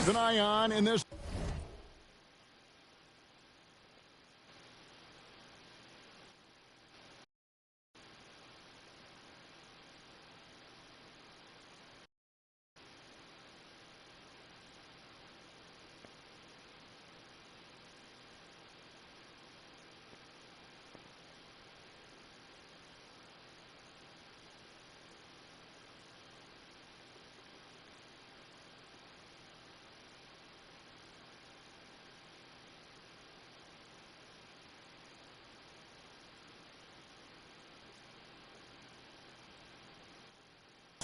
keep an eye on in this.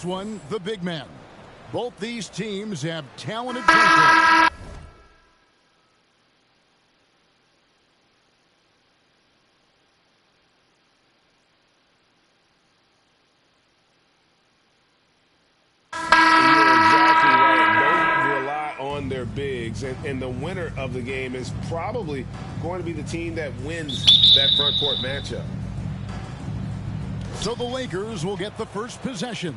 One, the big man. Both these teams have talented drinkers. On their bigs, and the winner of the game is probably going to be the team that wins that front court matchup. So the Lakers will get the first possession.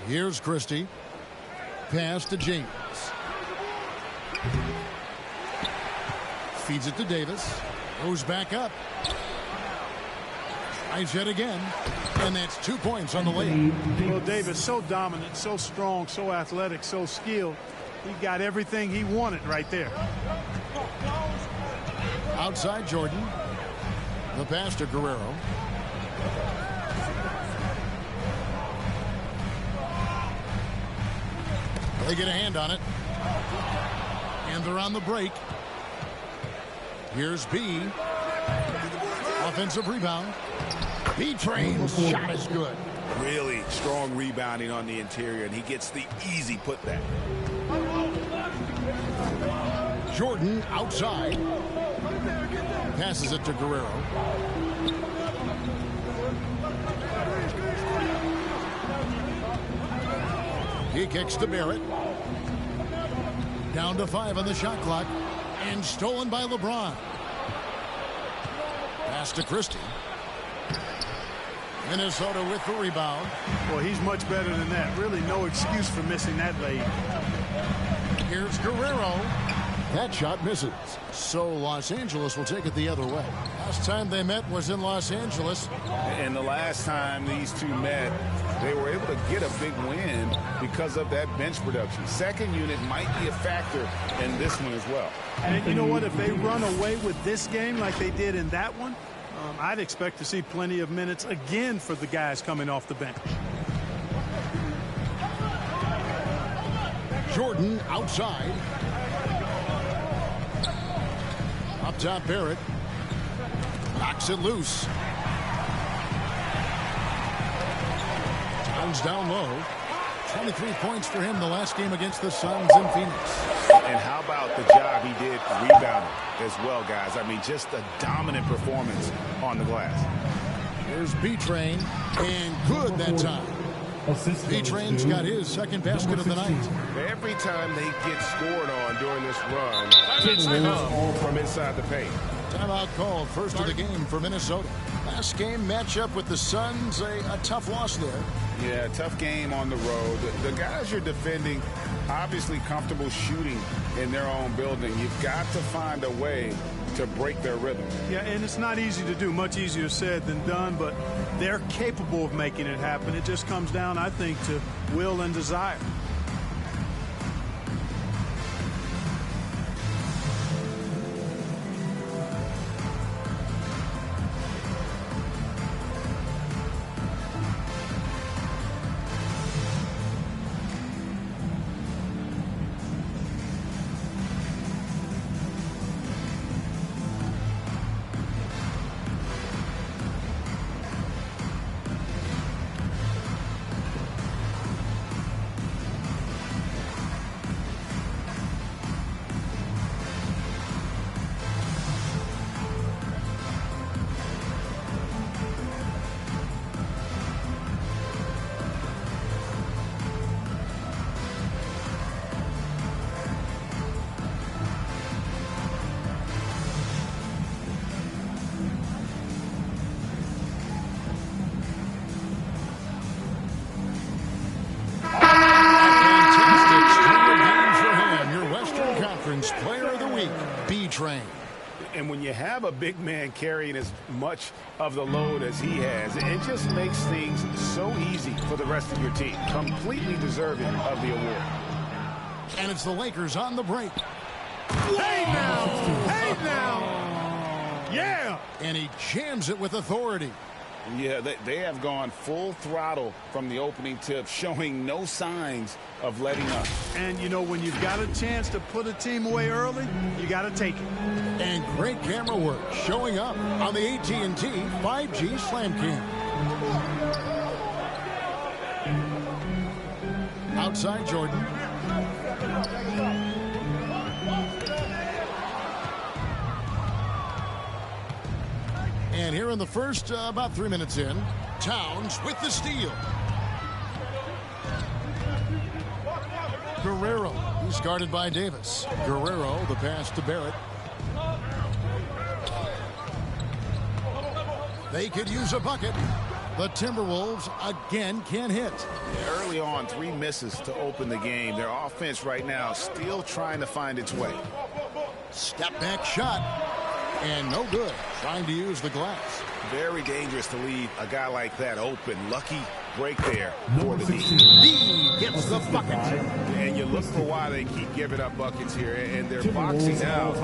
Here's Christie. Pass to James. Feeds it to Davis. Goes back up. Tries yet again. And that's 2 points on the layup. Well, Davis, so dominant, so strong, so athletic, so skilled. He got everything he wanted right there. Outside Jordan. The pass to Guerrero. They get a hand on it. And they're on the break. Here's B. Offensive rebound. B-Train's shot is good. Really strong rebounding on the interior, and he gets the easy putback. Jordan outside. Passes it to Guerrero. He kicks to Barrett. Down to 5 on the shot clock. And stolen by LeBron. Pass to Christie. Minnesota with the rebound. Well, he's much better than that. Really no excuse for missing that lead. Here's Guerrero. That shot misses. So Los Angeles will take it the other way. Last time they met was in Los Angeles. And the last time these two met, they were able to get a big win because of that bench production. Second unit might be a factor in this one as well. And you know what? If they run away with this game like they did in that one, I'd expect to see plenty of minutes again for the guys coming off the bench. Jordan outside. Up top, Barrett. Knocks it loose. Towns down low. 23 points for him the last game against the Suns in Phoenix. And how about the job he did rebounding as well, guys? I mean, just a dominant performance on the glass. Here's B-Train, and good that time. B-Train's got his second basket of the night. Every time they get scored on during this run, it's come from inside the paint. Timeout called, first of the game for Minnesota. Last game matchup with the Suns, a tough loss there. Yeah, tough game on the road. The guys you're defending, obviously comfortable shooting in their own building. You've got to find a way to break their rhythm. Yeah, and it's not easy to do. Much easier said than done, but they're capable of making it happen. It just comes down, I think, to will and desire. you have a big man carrying as much of the load as he has, it just makes things so easy for the rest of your team. Completely deserving of the award. And it's the Lakers on the break. Hey now! Hey now! Yeah! And he jams it with authority. Yeah, they have gone full throttle from the opening tip, showing no signs of letting up. And, you know, when you've got a chance to put a team away early, you got to take it. And great camera work showing up on the AT&T 5G Slam Cam. Outside Jordan. And here in the first, about 3 minutes in, Towns with the steal. Guerrero, he's guarded by Davis. Guerrero, the pass to Barrett. They could use a bucket. The Timberwolves again can't hit. Early on, 3 misses to open the game. Their offense right now still trying to find its way. Step back shot. And no good. Trying to use the glass. Very dangerous to leave a guy like that open. Lucky break there for the D. B gets the bucket. And you look for why they keep giving up buckets here. And their boxing out,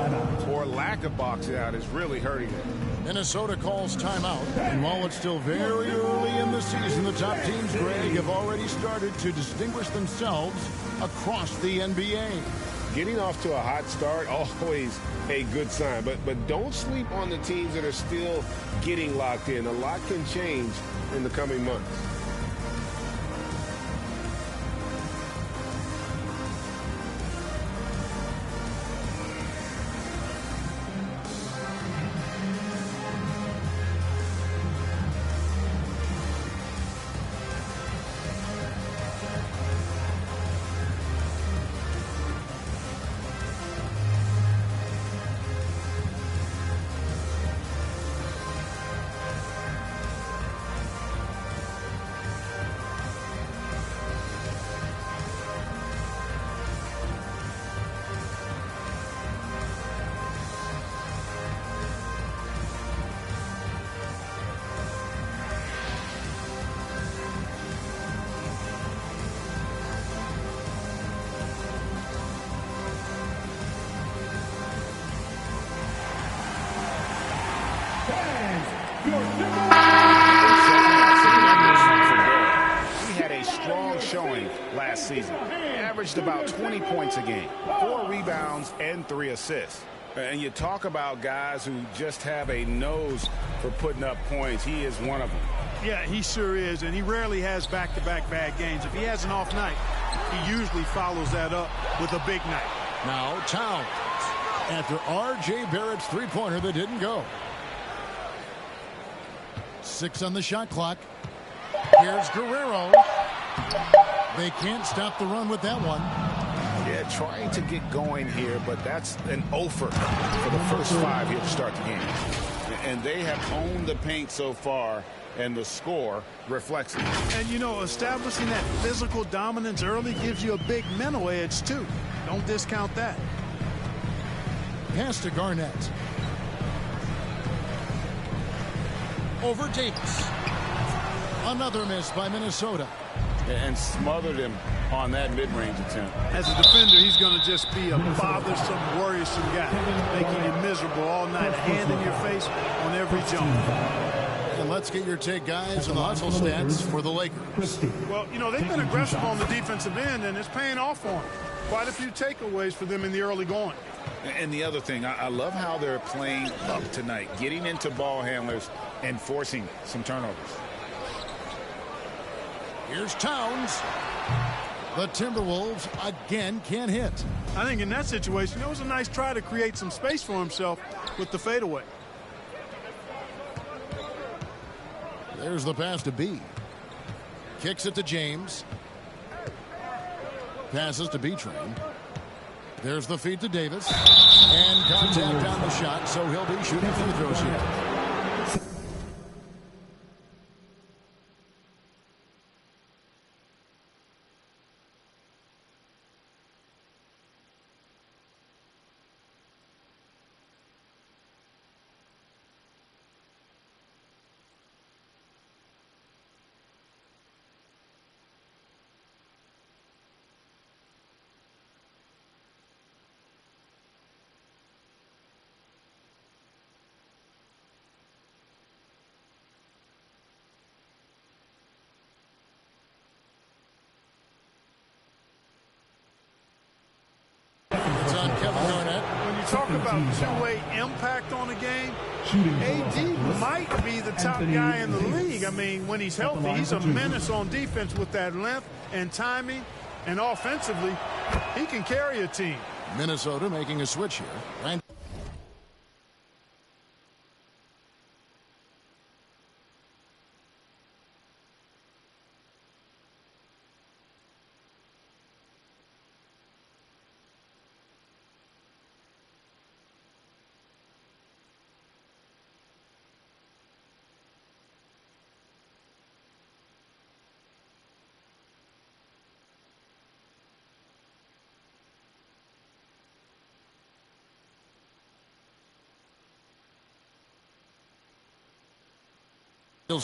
or lack of boxing out, is really hurting them. Minnesota calls timeout. And while it's still very early in the season, the top teams, Greg, have already started to distinguish themselves across the NBA. Getting off to a hot start, always a good sign. But don't sleep on the teams that are still getting locked in. A lot can change in the coming months. Last season, averaged about 20 points a game, 4 rebounds and 3 assists. And you talk about guys who just have a nose for putting up points. He is one of them. Yeah, he sure is, and he rarely has back-to-back bad games. If he has an off night, he usually follows that up with a big night. Now Towns, after R.J. Barrett's three-pointer that didn't go. 6 on the shot clock. Here's Guerrero. They can't stop the run with that one. Yeah, trying to get going here, but that's an offer for the first 5 here to start the game. And they have owned the paint so far, and the score reflects it. And, you know, establishing that physical dominance early gives you a big mental edge, too. Don't discount that. Pass to Garnett. Over Davis. Another miss by Minnesota. And smothered him on that mid-range attempt. As a defender, he's going to just be a bothersome, worrisome guy, making you miserable all night, a hand in your face on every jump. And let's get your take, guys, on the hustle stats for the Lakers. Well, you know, they've been aggressive on the defensive end, and it's paying off for them. Quite a few takeaways for them in the early going. And the other thing, I love how they're playing up tonight, getting into ball handlers and forcing some turnovers. Here's Towns. The Timberwolves again can't hit. I think in that situation, it was a nice try to create some space for himself with the fadeaway. There's the pass to B. Kicks it to James. Passes to B-Train. There's the feed to Davis. And contact on the shot, so he'll be shooting free throws here. talk about two-way impact on a game, AD might be the top guy in the league. I mean, when he's healthy, he's a menace on defense with that length and timing. And offensively, he can carry a team. Minnesota making a switch here. And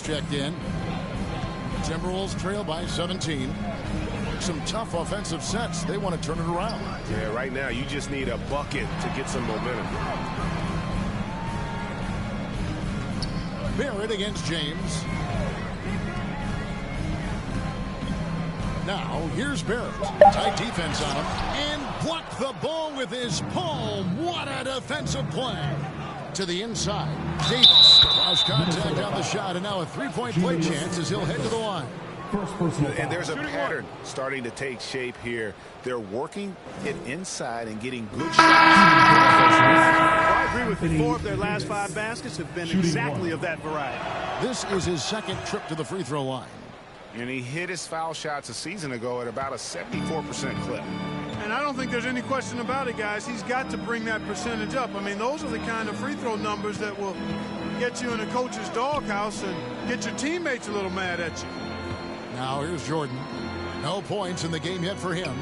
checked in. Timberwolves trail by 17. Some tough offensive sets. They want to turn it around. Yeah, right now you just need a bucket to get some momentum. Barrett against James. Now here's Barrett. Tight defense on him. And blocked the ball with his palm. What a defensive play. To the inside. Davis cross contact on the shot, and now a three-point play chance as he'll head to the line. And there's a pattern starting to take shape here. They're working it inside and getting good shots. I agree with you. 4 of their last 5 baskets have been exactly of that variety. This is his second trip to the free throw line. And he hit his foul shots a season ago at about a 74% clip. And I don't think there's any question about it, guys. He's got to bring that percentage up. I mean, those are the kind of free throw numbers that will get you in a coach's doghouse and get your teammates a little mad at you. Now here's Jordan. No points in the game yet for him.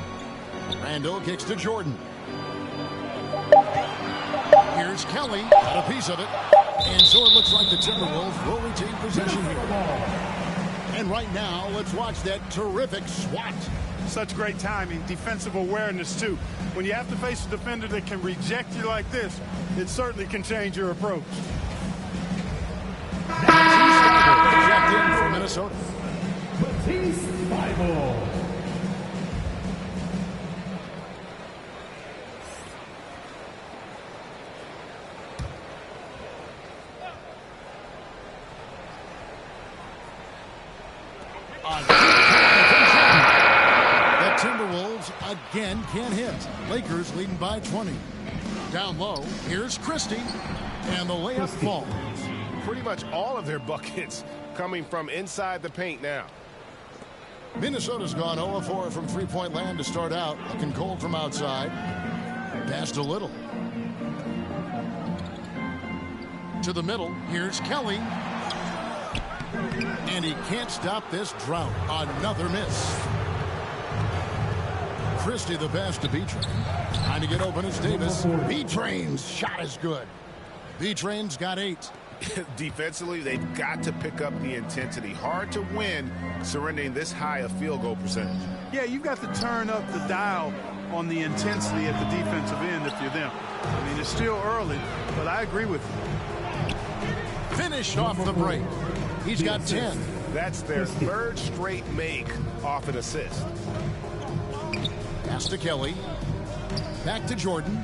Randall kicks to Jordan. Here's Kelly. Got a piece of it. And so it looks like the Timberwolves will retain possession here. And right now, let's watch that terrific swat. Such great timing, defensive awareness, too. When you have to face a defender that can reject you like this, it certainly can change your approach. Checked in for Minnesota. Timberwolves again can't hit. Lakers leading by 20. Down low, here's Christie, and the layup falls. Pretty much all of their buckets coming from inside the paint now. Minnesota's gone 0-4 from three-point land to start out. Looking cold from outside. Passed a little. To the middle, here's Kelly. And he can't stop this drought. Another miss. Christie the pass to B-Train. Trying to get open is Davis. B-Train's shot is good. B-Train's got 8. Defensively, they've got to pick up the intensity. Hard to win surrendering this high a field goal percentage. Yeah, you've got to turn up the dial on the intensity at the defensive end if you're them. I mean, it's still early, but I agree with you. Finished off the break. He's got 10. That's their 3rd straight make off an assist. Pass to Kelly. Back to Jordan.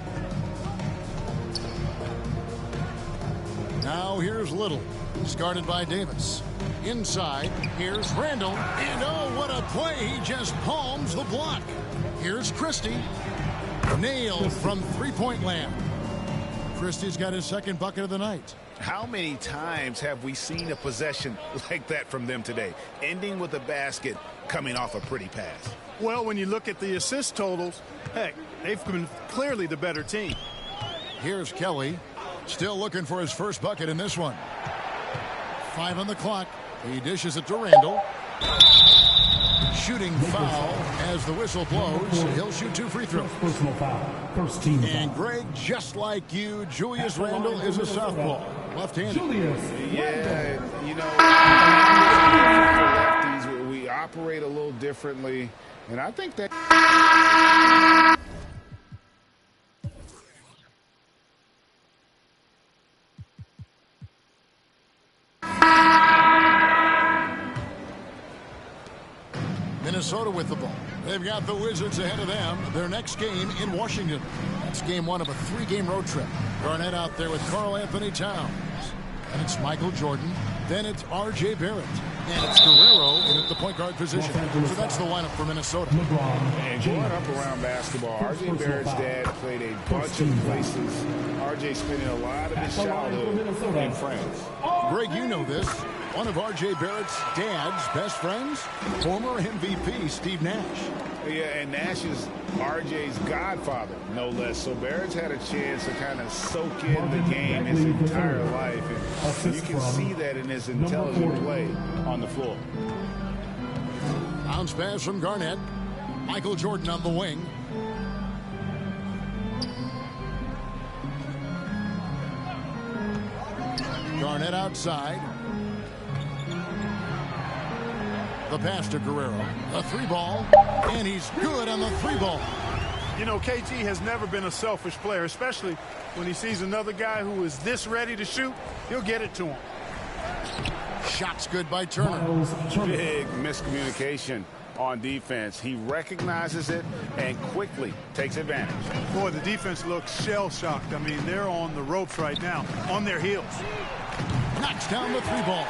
Now here's Little. He's guarded by Davis. Inside, here's Randall. And oh, what a play. He just palms the block. Here's Christie. Nailed from three-point land. Christie's got his second bucket of the night. How many times have we seen a possession like that from them today? Ending with a basket, coming off a pretty pass. Well, when you look at the assist totals, heck, they've been clearly the better team. Here's Kelly. Still looking for his first bucket in this one. 5 on the clock. He dishes it to Randall. Shooting foul as the whistle blows. He'll shoot 2 free throws. Personal foul. First team foul. And Greg, just like you, Julius Randall is a southpaw. Left-handed. Yeah, you know, lefties, we operate a little differently. And I think that... Minnesota with the ball. They've got the Wizards ahead of them. Their next game in Washington. It's game one of a 3-game road trip. Garnett out there with Karl Anthony Towns. And it's Michael Jordan. Then it's R.J. Barrett. And it's Guerrero in at the point guard position. So that's the lineup for Minnesota. And growing up around basketball, R.J. Barrett's dad played a bunch of places. R.J. spending a lot of his childhood in France. Greg, you know this. One of R.J. Barrett's dad's best friends, former MVP Steve Nash. Yeah, and Nash is R.J.'s godfather, no less. So Barrett's had a chance to kind of soak in the game his entire life. And you can see that in his intelligent play on the floor. Bounce pass from Garnett. Michael Jordan on the wing. Garnett outside. The pass to Guerrero. A 3-ball. And he's good on the 3-ball. You know, KG has never been a selfish player, especially when he sees another guy who is this ready to shoot. He'll get it to him. Shot's good by Turner. Big miscommunication on defense. He recognizes it and quickly takes advantage. Boy, the defense looks shell-shocked. I mean, they're on the ropes right now, on their heels. Knocks down the 3-ball.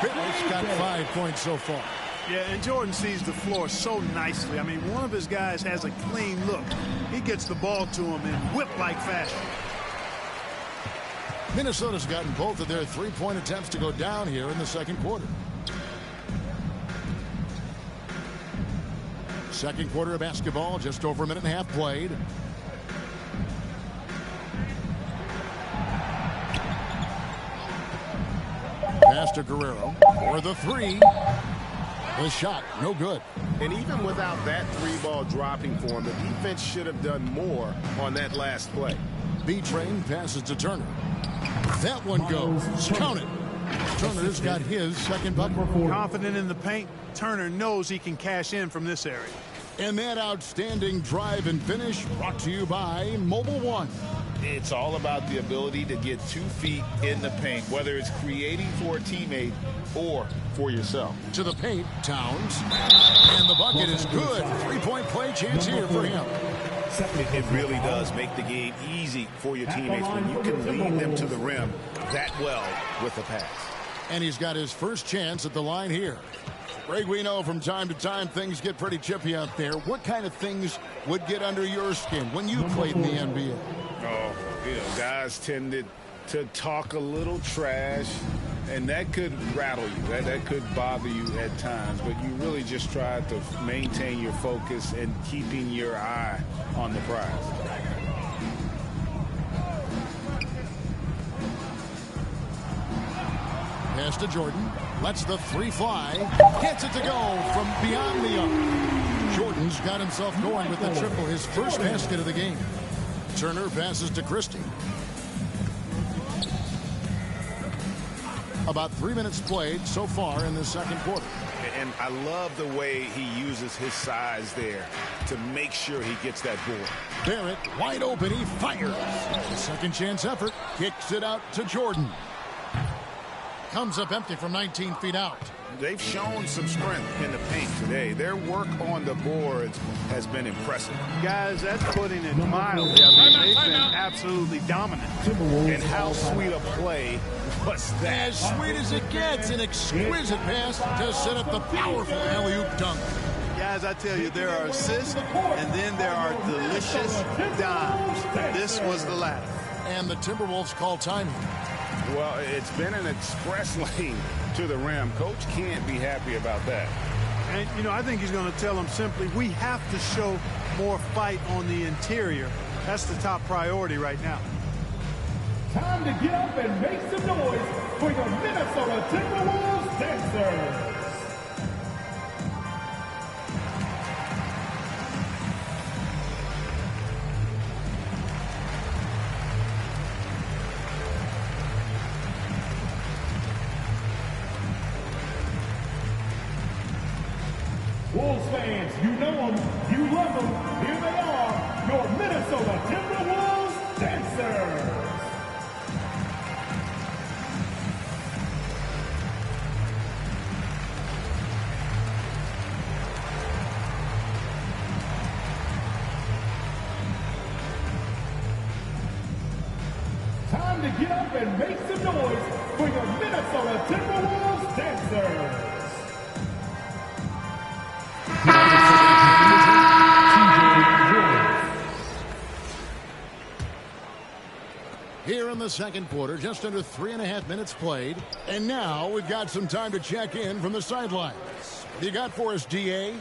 Barrett's got 5 points so far. Yeah, and Jordan sees the floor so nicely. I mean, one of his guys has a clean look. He gets the ball to him in whip-like fashion. Minnesota's gotten both of their 3-point attempts to go down here in the second quarter. Second quarter of basketball, just over a minute and a half played. Pass to Guerrero for the 3. The shot, no good. And even without that 3-ball dropping for him, the defense should have done more on that last play. B-Train passes to Turner. That one goes. Count it. Turner's got his second bucket. Confident in the paint, Turner knows he can cash in from this area. And that outstanding drive and finish brought to you by Mobile One. It's all about the ability to get 2 feet in the paint, whether it's creating for a teammate or for yourself. To the paint, Towns. And the bucket is good. 3-point play chance here for him. It really does make the game easy for your teammates when you can lead them to the rim that well with a pass. And he's got his first chance at the line here. Greg, we know from time to time things get pretty chippy out there. What kind of things would get under your skin when you played in the NBA? Oh, you know, guys tended to talk a little trash, and that could rattle you. That could bother you at times, but you really just try to maintain your focus and keeping your eye on the prize. Pass to Jordan. Lets the 3 fly. Gets it to go from beyond the arc. Jordan's got himself going with the triple, his first basket of the game. Turner passes to Christie. About 3 minutes played so far in the second quarter. And I love the way he uses his size there to make sure he gets that board. Barrett wide open. He fires. The second chance effort. Kicks it out to Jordan. Comes up empty from 19 feet out. They've shown some strength in the paint today. Their work on the boards has been impressive. Guys, that's putting it mildly. I mean, they've been absolutely dominant. And how sweet a play was that? As sweet as it gets, an exquisite pass to set up the powerful alley-oop dunk. Guys, I tell you, there are assists, and then there are delicious dimes. This was the latter. And the Timberwolves call timing. Well, it's been an express lane to the rim. Coach can't be happy about that. And, you know, I think he's going to tell them simply, we have to show more fight on the interior. That's the top priority right now. Time to get up and make some noise for your Minnesota Timberwolves dancers. Wolves fans, you know them, you love them. Here they are, your Minnesota Timberwolves dancers. and make some noise for your Minnesota Timberwolves dancers. Here in the second quarter, just under 3.5 minutes played. And now we've got some time to check in from the sidelines. What you got for us, DA?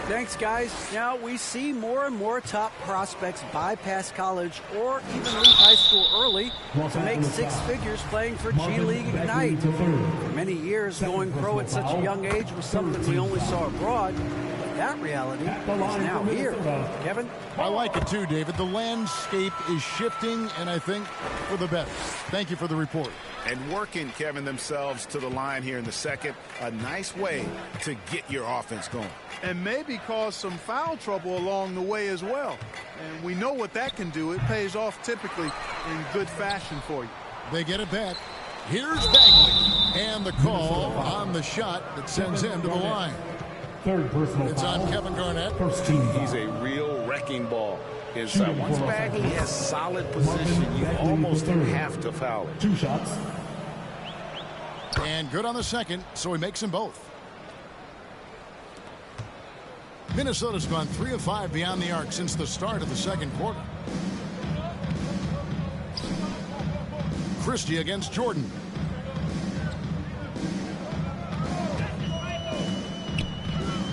Thanks, guys. Now we see more and more top prospects bypass college or even leave high school early to make six figures playing for G League Ignite. For many years, going pro at such a young age was something we only saw abroad. That reality is now here. Kevin? I like it too, David. The landscape is shifting, and I think for the better. Thank you for the report. And working, Kevin, themselves to the line here in the second. A nice way to get your offense going. And maybe cause some foul trouble along the way as well. And we know what that can do. It pays off typically in good fashion for you. They get it back. Here's Bagley. And the call on the shot that sends him to the line. Third personal It's foul. on Kevin Garnett. First team foul. He's a real wrecking ball inside. Once Bagley has solid position, you almost have to foul it. 2 shots. And good on the second, so he makes them both. Minnesota's gone 3 of 5 beyond the arc since the start of the second quarter. Christie against Jordan.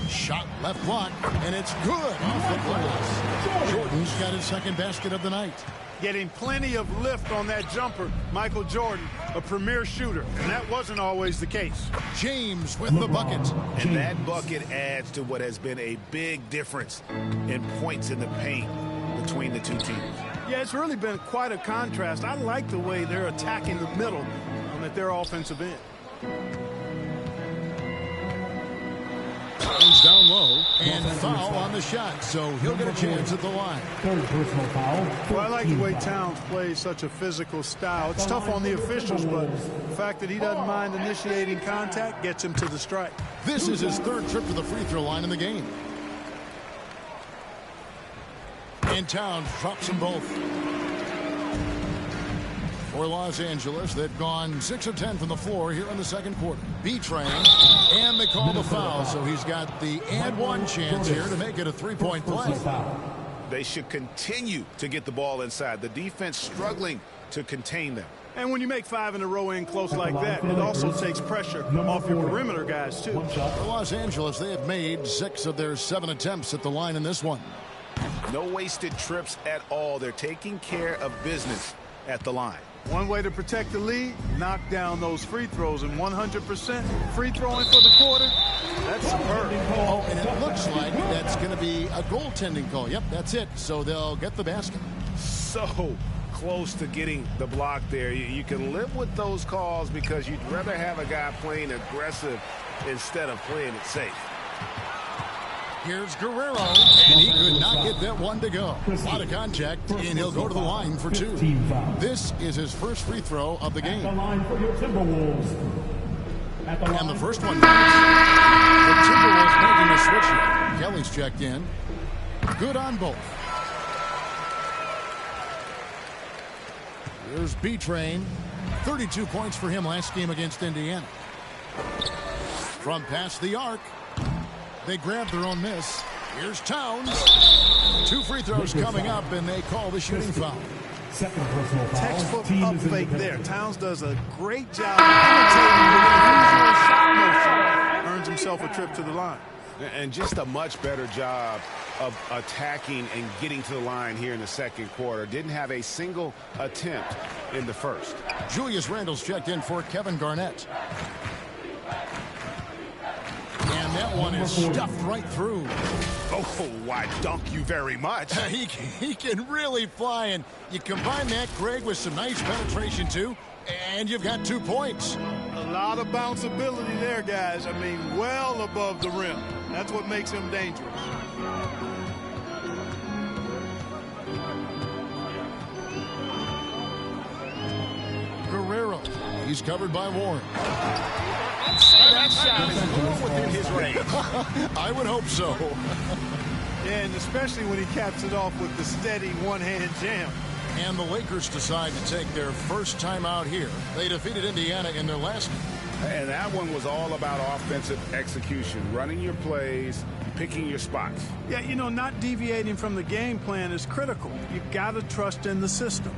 Shot left block, and it's good off the glass. Jordan's got his second basket of the night. Getting plenty of lift on that jumper. Michael Jordan, a premier shooter, and that wasn't always the case. James with the bucket. And that bucket adds to what has been a big difference in points in the paint between the two teams. Yeah, it's really been quite a contrast. I like the way they're attacking the middle at their offensive end. Comes down low and foul on the shot, so he'll get a chance at the line. Third personal foul. Well, I like the way Towns plays such a physical style. It's tough on the officials, but the fact that he doesn't mind initiating contact gets him to the strike. This is his third trip to the free throw line in the game. And Towns drops them both. For Los Angeles, they've gone 6 of 10 from the floor here in the second quarter. B-Train, and they call the foul, so he's got the and one chance here to make it a three-point play. They should continue to get the ball inside. The defense struggling to contain them. And when you make 5 in a row in close like that, it also takes pressure off your perimeter guys, too. For Los Angeles, they have made 6 of their 7 attempts at the line in this one. No wasted trips at all. They're taking care of business at the line. One way to protect the lead, knock down those free throws, and 100% free throwing for the quarter. That's superb. Oh, and it looks like that's going to be a goaltending call. Yep, that's it. So they'll get the basket. So close to getting the block there. You can live with those calls because you'd rather have a guy playing aggressive instead of playing it safe. Here's Guerrero, and he could not get that one to go. A lot of contact, and he'll go to the line for 2. This is his first free throw of the game. The line for your Timberwolves. And the first one goes. The Timberwolves making a switch here. Kelly's checked in. Good on both. Here's B-Train. 32 points for him last game against Indiana. From past the arc. They grab their own miss. Here's Towns. 2 free throws coming up, and they call the shooting foul. Second personal foul. Textbook Team up is fake independent. there. Towns does a great job imitating the usual shot motion. Earns himself a trip to the line. And just a much better job of attacking and getting to the line here in the second quarter. Didn't have a single attempt in the first. Julius Randle's checked in for Kevin Garnett. And that one is stuffed right through. Oh, why, dunk you very much. He can really fly, and you combine that, Greg, with some nice penetration, too, and you've got 2 points. A lot of bounceability there, guys. I mean, well above the rim. That's what makes him dangerous. Guerrero, he's covered by Warren. That shot is well within his range. I would hope so. Yeah, and especially when he caps it off with the steady one-hand jam. And the Lakers decide to take their first time out here. They defeated Indiana in their last game. And that one was all about offensive execution, running your plays, picking your spots. Yeah, you know, not deviating from the game plan is critical. You got to trust in the system.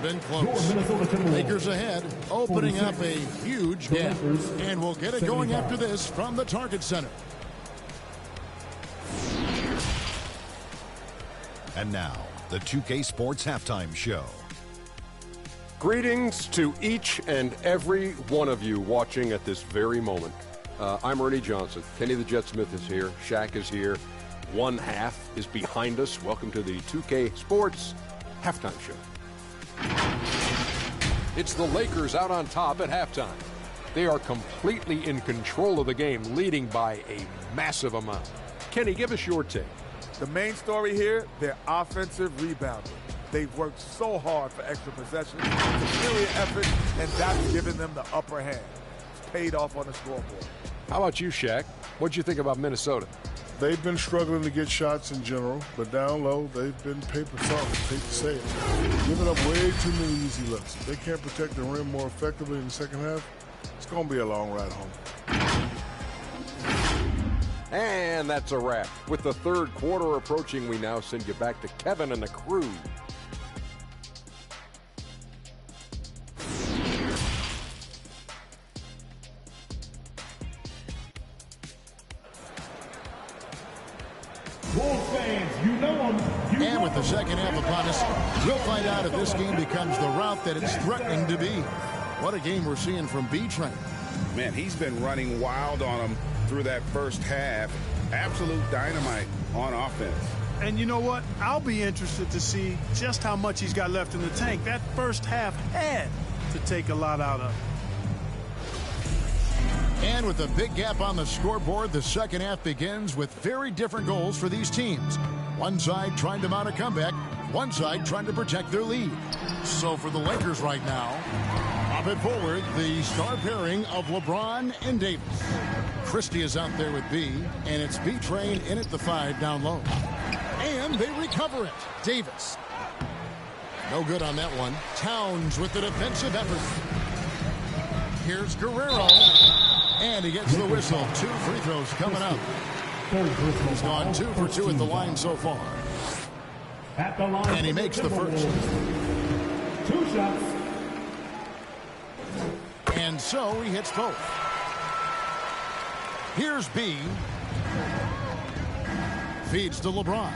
Been close. Lakers ahead, opening up a huge gap. And we'll get it going after this from the Target Center. And now, the 2K Sports Halftime Show. Greetings to each and every one of you watching at this very moment. I'm Ernie Johnson. Kenny the Jet Smith is here. Shaq is here. One half is behind us. Welcome to the 2K Sports Halftime Show. It's the Lakers out on top at halftime. They are completely in control of the game, leading by a massive amount. Kenny, give us your take. The main story here, their offensive rebounding. They've worked so hard for extra possessions, superior effort, and that's given them the upper hand. It's paid off on the scoreboard. How about you, Shaq? What'd you think about Minnesota? They've been struggling to get shots in general, but down low, they've been paper soft, hate to say it. Giving up way too many easy looks. If they can't protect the rim more effectively in the second half, it's going to be a long ride home. And that's a wrap. With the third quarter approaching, we now send you back to Kevin and the crew. And with the second half upon us, we'll find out if this game becomes the route that it's threatening to be. What a game we're seeing from B-Train. Man, he's been running wild on him through that first half. Absolute dynamite on offense. And you know what? I'll be interested to see just how much he's got left in the tank. That first half had to take a lot out of him. And with a big gap on the scoreboard, the second half begins with very different goals for these teams. One side trying to mount a comeback, one side trying to protect their lead. So for the Lakers right now, up and forward, the star pairing of LeBron and Davis. Christie is out there with B, and it's B-Train in at the 5 down low. And they recover it. Davis. No good on that one. Towns with the defensive effort. Here's Guerrero. And he gets the whistle. 2 free throws coming up. He's gone 2 for 2 at the line so far. And he makes the first. 2 shots. And so he hits both. Here's B. Feeds to LeBron.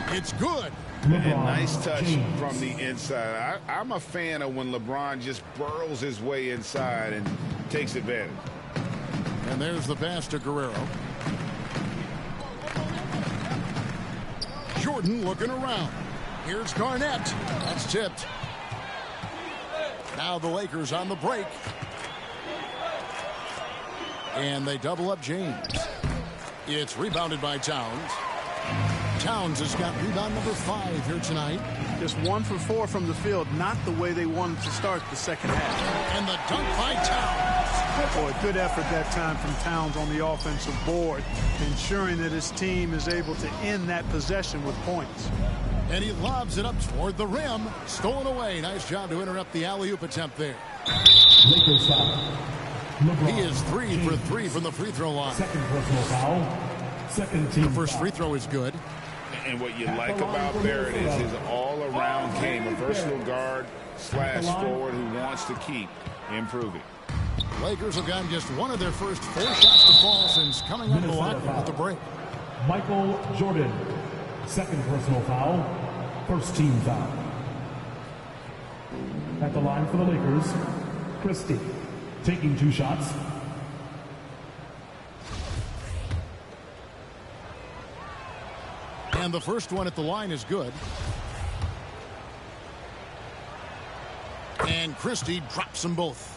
It's good. And nice touch from the inside. I'm a fan of when LeBron just burrows his way inside and takes advantage. And there's the pass to Guerrero. Jordan looking around. Here's Garnett. That's tipped. Now the Lakers on the break. And they double up James. It's rebounded by Towns. Towns has got rebound number 5 here tonight. Just 1 for 4 from the field, not the way they wanted to start the second half. And the dunk by Towns. Boy, good effort that time from Towns on the offensive board, ensuring that his team is able to end that possession with points. And he lobs it up toward the rim. Stolen away. Nice job to interrupt the alley-oop attempt there. Lakers foul. LeBron He is 3 for James. 3 from the free throw line. Second personal foul. Second team The first foul. free throw is good. And what you like about Barrett is his all-around game, a versatile guard slash forward who wants to keep improving. Lakers have gotten just one of their first 4 shots to fall since coming up the line at the break. Michael Jordan. Second personal foul. First team foul. At the line for the Lakers, Christie taking 2 shots. And the first one at the line is good. And Christie drops them both.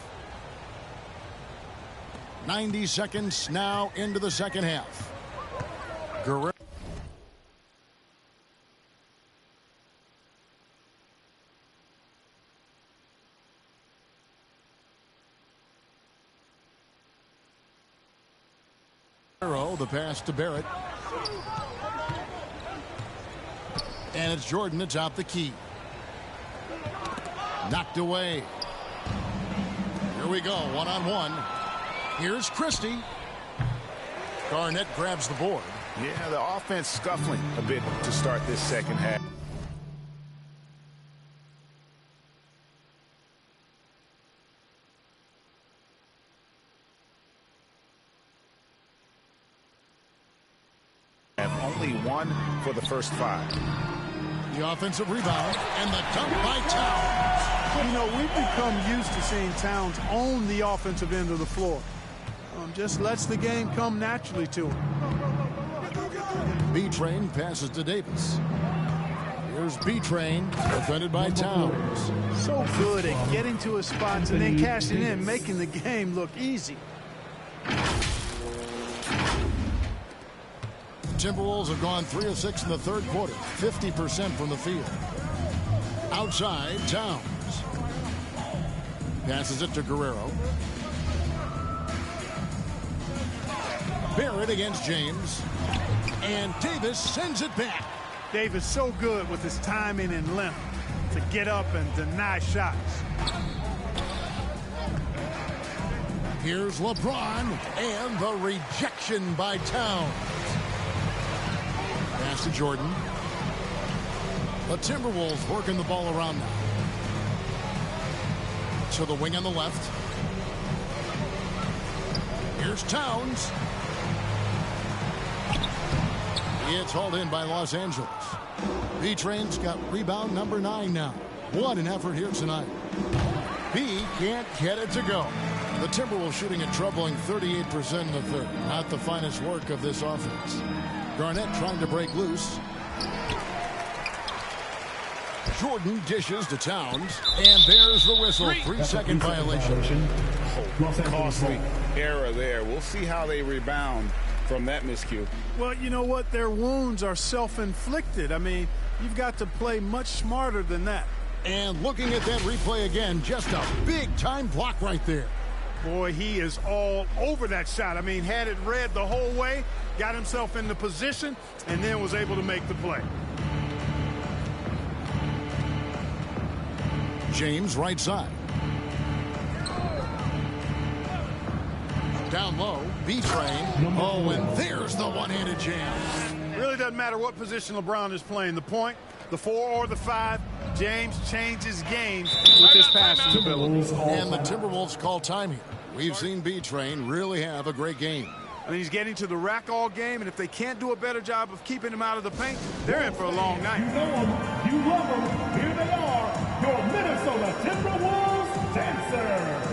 90 seconds now into the second half. Guerrero. The pass to Barrett. And it's Jordan that's out the key. Knocked away. Here we go, one-on-one. Here's Christie. Garnett grabs the board. Yeah, the offense scuffling a bit to start this second half. Only 1 for the first 5. The offensive rebound and the dunk by Towns. You know, we've become used to seeing Towns own the offensive end of the floor. Just lets the game come naturally to him. B-Train passes to Davis. Here's B-Train, defended by Towns. So good at getting to his spots and then cashing in, making the game look easy. Timberwolves have gone 3 of 6 in the third quarter, 50% from the field. Outside, Towns. Passes it to Guerrero. Barrett against James. And Davis sends it back. Davis so good with his timing and length to get up and deny shots. Here's LeBron and the rejection by Towns. Pass to Jordan. The Timberwolves working the ball around now. To the wing on the left. Here's Towns. It's hauled in by Los Angeles. B-Train's got rebound number 9 now. What an effort here tonight. B can't get it to go. The Timberwolves shooting a troubling 38% in the third. Not the finest work of this offense. Garnett trying to break loose. Jordan dishes to Towns. And there's the whistle. 3-second violation. Costly error there. We'll see how they rebound from that miscue. Well, you know what? Their wounds are self-inflicted. I mean, you've got to play much smarter than that. And looking at that replay again, just a big-time block right there. Boy, he is all over that shot. I mean, had it read the whole way, got himself in the position, and then was able to make the play. James right side. Down low, B-Train. Oh, and there's the one-handed jam. Really doesn't matter what position LeBron is playing. The point, the 4 or the 5, James changes games with his passing ability. And the Timberwolves call time here. We've seen B-Train really have a great game. I mean, he's getting to the rack all game, and if they can't do a better job of keeping him out of the paint, they're in for a long night. You know them, you love them. Here they are, your Minnesota Timberwolves dancers.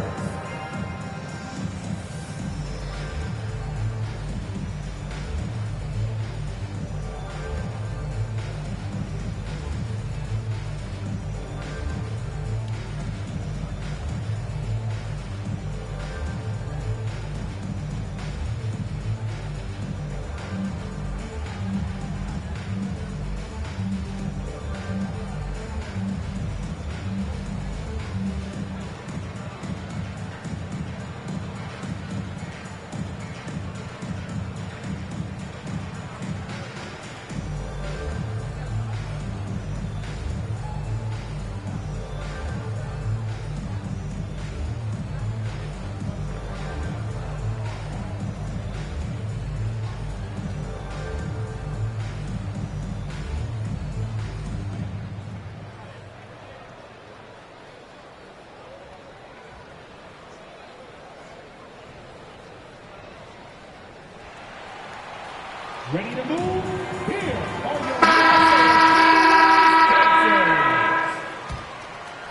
Ready to move? Here are your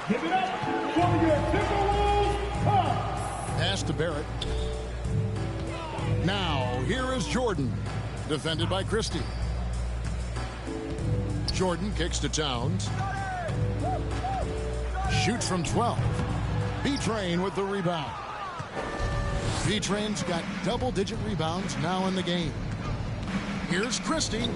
Give it up for your Timberwolves Cubs. Pass to Barrett. Now, here is Jordan, defended by Christie. Jordan kicks to Towns. Shoots from 12. B-Train with the rebound. B-Train's got double-digit rebounds now in the game. Here's Christie.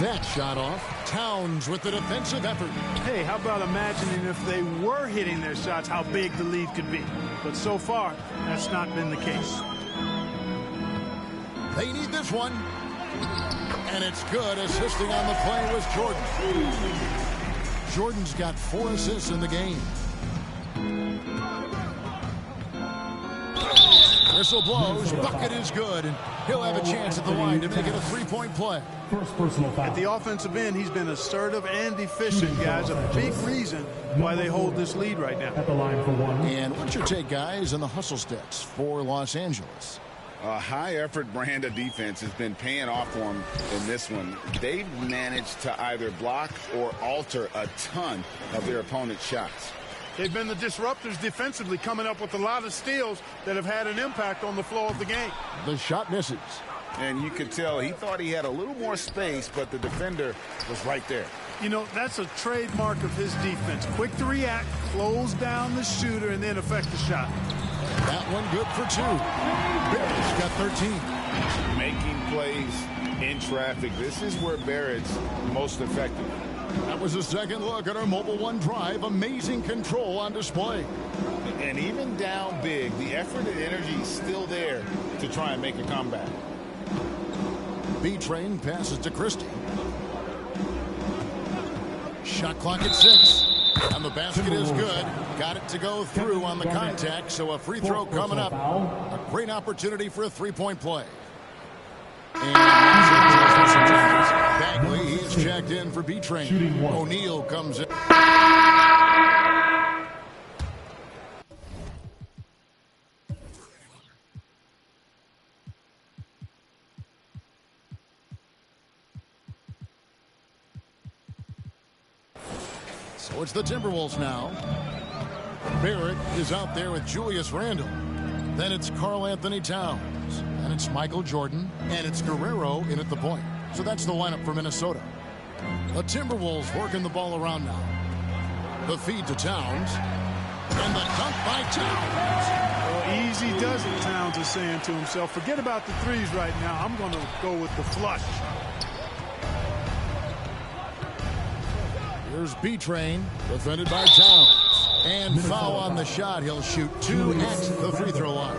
That shot off. Towns with the defensive effort. Hey, how about imagining if they were hitting their shots, how big the lead could be. But so far, that's not been the case. They need this one. And it's good. Assisting on the play was Jordan. Jordan's got 4 assists in the game. Whistle blows. Bucket is good. And he'll have a chance at the line to make it a 3-point play. First personal foul. At the offensive end, he's been assertive and efficient, guys. A big reason why they hold this lead right now. At the line for 1. And what's your take, guys, on the hustle stats for Los Angeles? A high-effort brand of defense has been paying off for them in this one. They've managed to either block or alter a ton of their opponent's shots. They've been the disruptors defensively, coming up with a lot of steals that have had an impact on the flow of the game. The shot misses. And you could tell he thought he had a little more space, but the defender was right there. You know, that's a trademark of his defense. Quick to react, close down the shooter, and then affect the shot. That one good for 2. Barrett's got 13. Making plays in traffic. This is where Barrett's most effective. That was a second look at our Mobile One drive. Amazing control on display. And even down big, the effort and energy is still there to try and make a comeback. B-Train passes to Christie. Shot clock at 6. And the basket is good. Got it to go through on the contact, so a free throw coming up. A great opportunity for a 3-point play. And Bagley, he is checked in for B-Train. O'Neal comes in. So it's the Timberwolves now. Barrett is out there with Julius Randle. Then it's Karl Anthony Towns. And it's Michael Jordan. And it's Guerrero in at the point. So that's the lineup for Minnesota. The Timberwolves working the ball around now. The feed to Towns. And the dunk by Towns. Well, easy does it, Towns is saying to himself. Forget about the threes right now. I'm going to go with the flush. Here's B-Train, defended by Towns. And foul on the shot. He'll shoot 2 at the free throw line.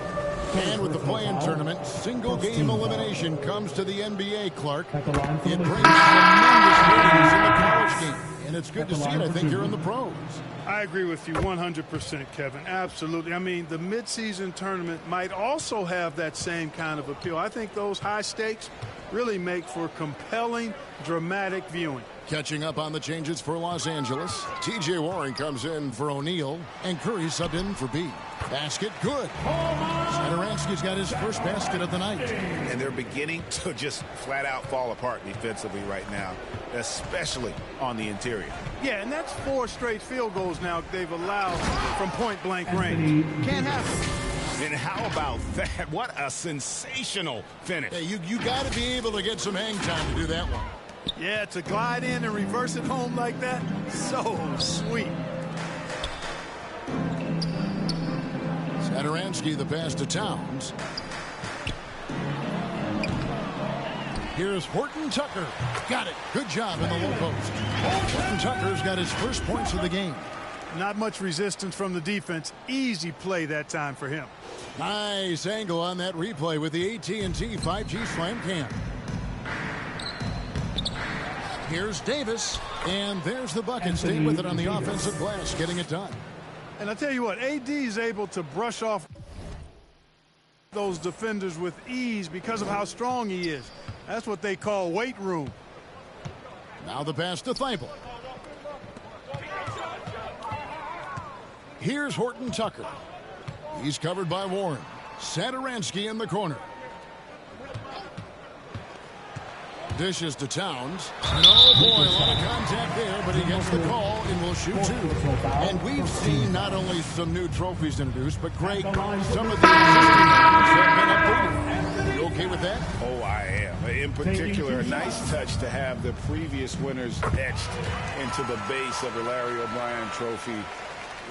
And with the play-in tournament, single-game elimination comes to the NBA, Clark. It brings tremendous ratings in the college game. And it's good to see it, I think, here in the pros. I agree with you 100%, Kevin. Absolutely. I mean, the midseason tournament might also have that same kind of appeal. I think those high stakes really make for compelling, dramatic viewing. Catching up on the changes for Los Angeles. T.J. Warren comes in for O'Neal, and Curry subbed in for B. Basket good. Satoransky's got his first basket of the night. And they're beginning to just flat out fall apart defensively right now, especially on the interior. Yeah, and that's 4 straight field goals now they've allowed from point-blank range. Can't happen. And how about that? What a sensational finish. Hey, you got to be able to get some hang time to do that one. Yeah, to glide in and reverse it home like that, so sweet. Satoransky, the pass to Towns. Here's Horton Tucker. Got it. Good job in the low post. Horton Tucker's got his first points of the game. Not much resistance from the defense. Easy play that time for him. Nice angle on that replay with the AT&T 5G Slam Cam. Here's Davis, and there's the bucket. Stay with it on the offensive glass, getting it done. And I tell you what, AD is able to brush off those defenders with ease because of how strong he is. That's what they call weight room. Now the pass to Thibault. Here's Horton Tucker. He's covered by Warren. Satoransky in the corner. Dishes to Towns. No, boy, a lot of contact there, but he gets the call and will shoot two. And we've seen not only some new trophies introduced, but Greg, some of the existing ones have been updated. You okay with that? Oh, I am. In particular, a nice touch to have the previous winners etched into the base of the Larry O'Brien trophy.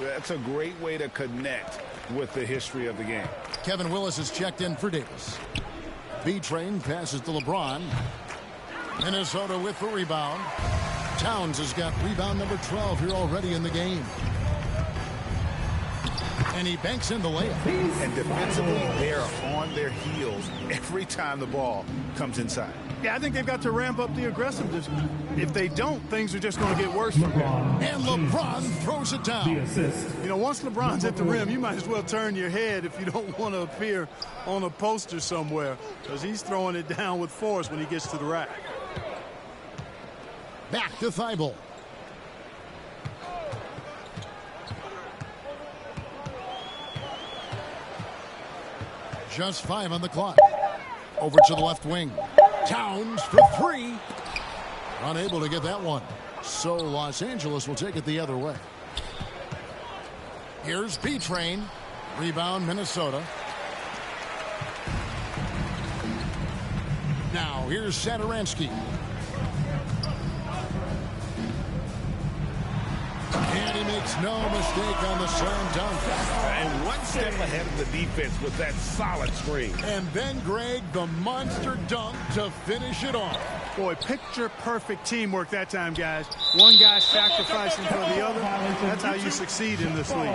That's a great way to connect with the history of the game. Kevin Willis is checked in for Davis. B-Train passes to LeBron. Minnesota with the rebound. Towns has got rebound number 12 here already in the game. And he banks in the layup. And defensively, they're on their heels every time the ball comes inside. Yeah, I think they've got to ramp up the aggressiveness. If they don't, things are just going to get worse from here. And LeBron throws it down. You know, once LeBron's at the rim, you might as well turn your head if you don't want to appear on a poster somewhere, because he's throwing it down with force when he gets to the rack. Back to Thibault. Just 5 on the clock. Over to the left wing. Towns for 3. Unable to get that one. So Los Angeles will take it the other way. Here's B-Train. Rebound Minnesota. Now here's Satoransky. And he makes no mistake on the slam dunk. And one step ahead of the defense with that solid screen. And then, Greg, the monster dunk to finish it off. Boy, picture-perfect teamwork that time, guys. One guy sacrificing for the other. That's how you succeed in this league.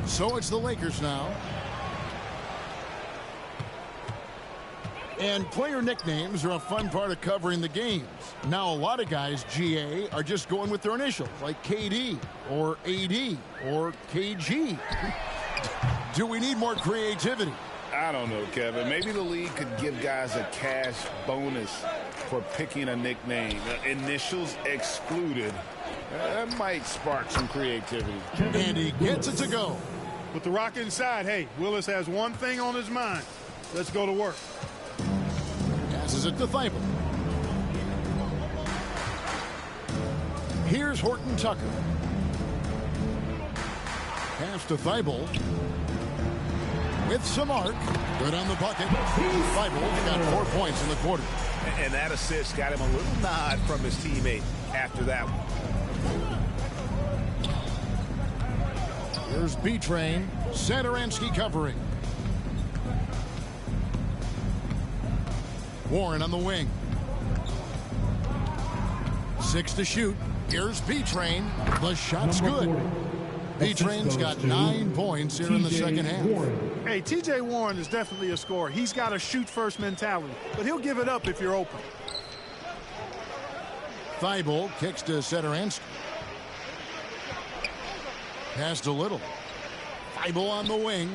So it's the Lakers now. And player nicknames are a fun part of covering the games. Now, a lot of guys, GA, are just going with their initials, like KD or AD or KG. Do we need more creativity? I don't know, Kevin. Maybe the league could give guys a cash bonus for picking a nickname. Initials excluded. That might spark some creativity. And he gets it to go. With the rock inside, hey, Willis has one thing on his mind. Let's go to work. Passes it to Thibault. Here's Horton Tucker. Pass to Thibault. With some arc. Good on the bucket. Thibault's got 4 points in the quarter. And that assist got him a little nod from his teammate after that one. Here's B-Train. Satoransky covering. Warren on the wing. 6 to shoot. Here's B-Train. The shot's good. B-Train's got 9 points here in the second half. Hey, TJ Warren is definitely a scorer. He's got a shoot-first mentality, but he'll give it up if you're open. Thibault kicks to Satoransky. Pass to Little. Thibault on the wing.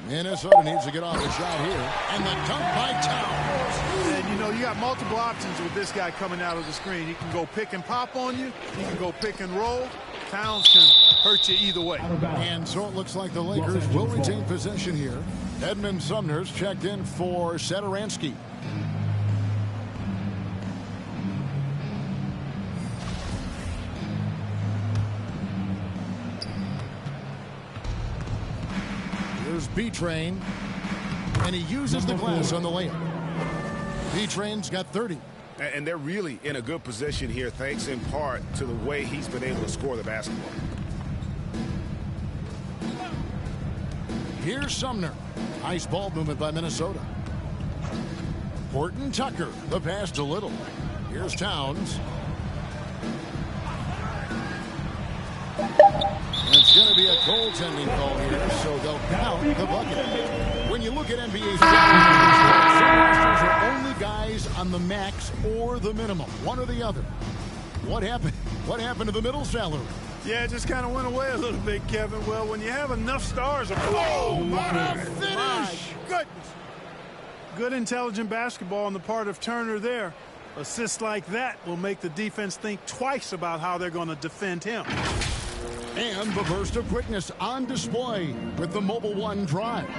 Minnesota needs to get off the shot here. And the dunk by Towns. And, you know, you got multiple options with this guy coming out of the screen. He can go pick and pop on you. He can go pick and roll. Towns can hurt you either way. And so it looks like the Lakers will retain possession here. Edmund Sumner's checked in for Satoransky. Here's B-Train, and he uses the glass on the layup. B-Train's got 30. And they're really in a good position here, thanks in part to the way he's been able to score the basketball. Here's Sumner. Nice ball movement by Minnesota. Horton Tucker, the pass to Little. Here's Towns. It's going to be a goaltending call here, so they'll count the bucket. When you look at NBA stats, some rosters are only guys on the max or the minimum, one or the other. What happened? What happened to the middle salary? Yeah, it just kind of went away a little bit, Kevin. Well, when you have enough stars, what a finish! My goodness. Good intelligent basketball on the part of Turner there. Assists like that will make the defense think twice about how they're going to defend him. And the burst of quickness on display with the Mobile One drive.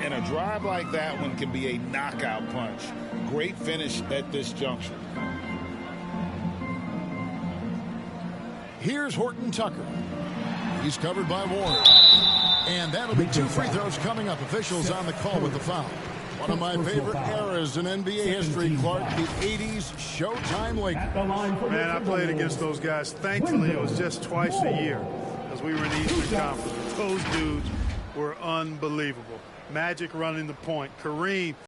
And a drive like that one can be a knockout punch. Great finish at this juncture. Here's Horton Tucker. He's covered by Ward. And that'll be 2 free throws coming up. Officials on the call with the foul. One of my favorite eras in NBA history, Clark, the 80s Showtime Lakers. Man, I played against those guys. Thankfully, it was just twice a year because we were in the Eastern Conference. Those dudes were unbelievable. Magic running the point. Kareem